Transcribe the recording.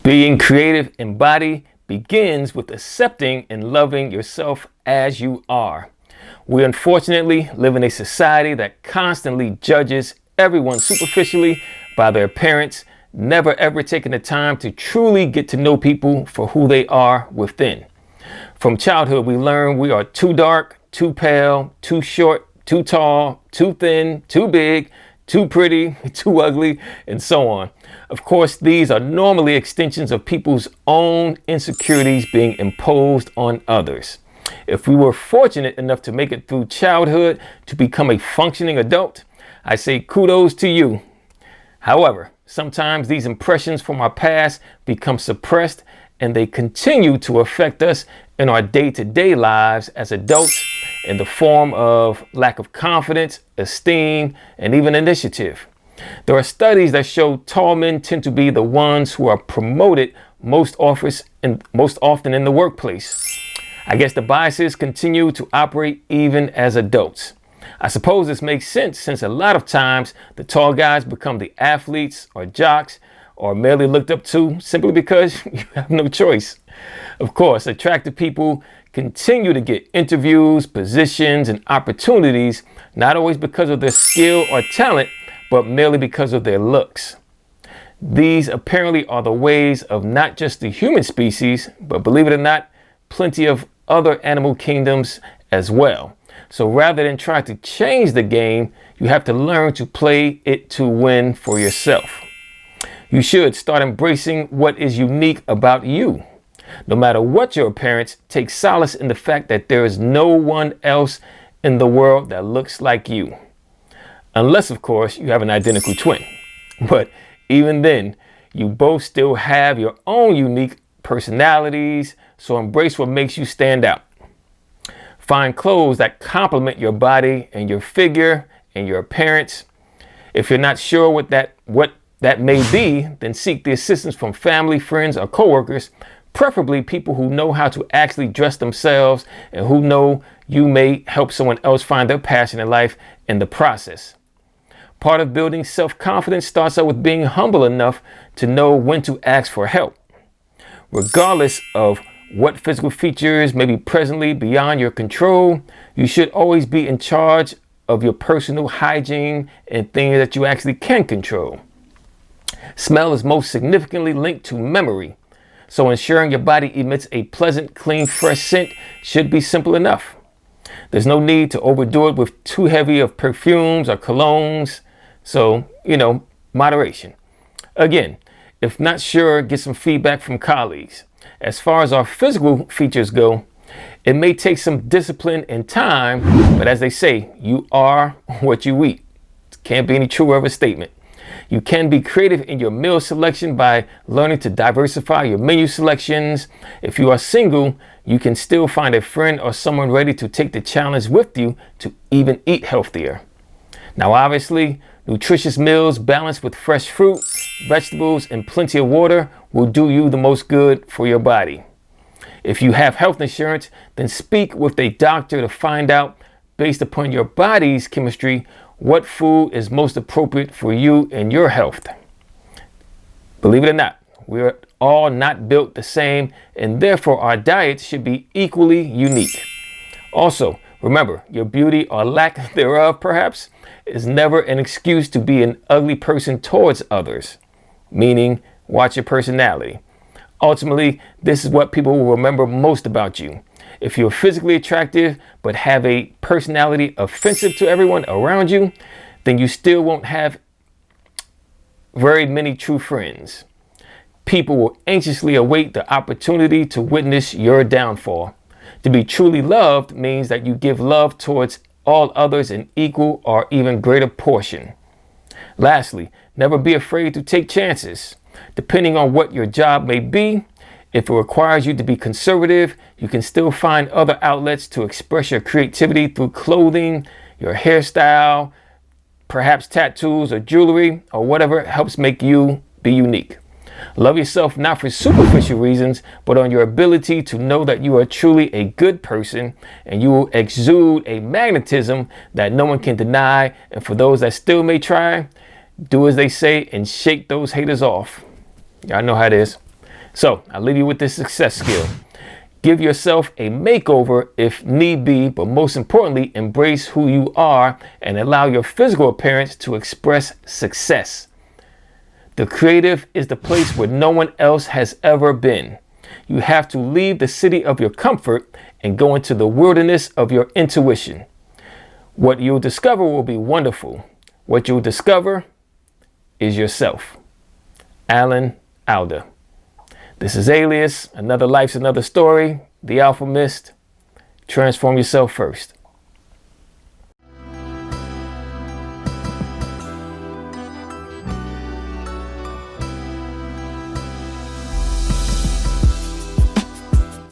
Being creative in body begins with accepting and loving yourself as you are. We unfortunately live in a society that constantly judges everyone superficially by their appearance, never ever taking the time to truly get to know people for who they are within. From childhood, we learn we are too dark, too pale, too short, too tall, too thin, too big, too pretty, too ugly, and so on. Of course, these are normally extensions of people's own insecurities being imposed on others. If we were fortunate enough to make it through childhood to become a functioning adult, I say kudos to you. However, sometimes these impressions from our past become suppressed and they continue to affect us in our day-to-day lives as adults in the form of lack of confidence, esteem, and even initiative. There are studies that show tall men tend to be the ones who are promoted most often in the workplace. I guess the biases continue to operate even as adults. I suppose this makes sense since a lot of times the tall guys become the athletes or jocks or merely looked up to simply because you have no choice. Of course, attractive people continue to get interviews, positions, and opportunities, not always because of their skill or talent, but merely because of their looks. These apparently are the ways of not just the human species, but believe it or not, plenty of other animal kingdoms as well. So rather than try to change the game, you have to learn to play it to win for yourself. You should start embracing what is unique about you. No matter what your appearance, take solace in the fact that there is no one else in the world that looks like you. Unless, of course, you have an identical twin. But even then, you both still have your own unique personalities, so embrace what makes you stand out. Find clothes that complement your body and your figure and your appearance. If you're not sure what that may be, then seek the assistance from family, friends, or coworkers, preferably people who know how to actually dress themselves and who know you may help someone else find their passion in life in the process. Part of building self-confidence starts out with being humble enough to know when to ask for help. Regardless of what physical features may be presently beyond your control, you should always be in charge of your personal hygiene and things that you actually can control. Smell is most significantly linked to memory, so ensuring your body emits a pleasant, clean, fresh scent should be simple enough. There's no need to overdo it with too heavy of perfumes or colognes, so, moderation. Again, if not sure, get some feedback from colleagues. As far as our physical features go, it may take some discipline and time, but as they say, you are what you eat. Can't be any truer of a statement. You can be creative in your meal selection by learning to diversify your menu selections. If you are single, you can still find a friend or someone ready to take the challenge with you to even eat healthier. Now, obviously, nutritious meals balanced with fresh fruit, vegetables, and plenty of water will do you the most good for your body. If you have health insurance, then speak with a doctor to find out, based upon your body's chemistry, what food is most appropriate for you and your health. Believe it or not, we're all not built the same, and therefore our diets should be equally unique. Also, remember, your beauty or lack thereof, perhaps, is never an excuse to be an ugly person towards others, meaning watch your personality. Ultimately, this is what people will remember most about you. If you're physically attractive but have a personality offensive to everyone around you, then you still won't have very many true friends. People will anxiously await the opportunity to witness your downfall. To be truly loved means that you give love towards all others in equal or even greater portion. Lastly, never be afraid to take chances. Depending on what your job may be, if it requires you to be conservative, you can still find other outlets to express your creativity through clothing, your hairstyle, perhaps tattoos or jewelry, or whatever helps make you be unique. Love yourself not for superficial reasons, but on your ability to know that you are truly a good person and you will exude a magnetism that no one can deny. And for those that still may try, do as they say and shake those haters off. Y'all know how it is. So I'll leave you with this success skill. Give yourself a makeover if need be, but most importantly, embrace who you are and allow your physical appearance to express success. The creative is the place where no one else has ever been. You have to leave the city of your comfort and go into the wilderness of your intuition. What you'll discover will be wonderful. What you'll discover is yourself. A.L.I.A.S. This is A.L.I.A.S. Another life's another story. The Alphamist. Transform yourself first.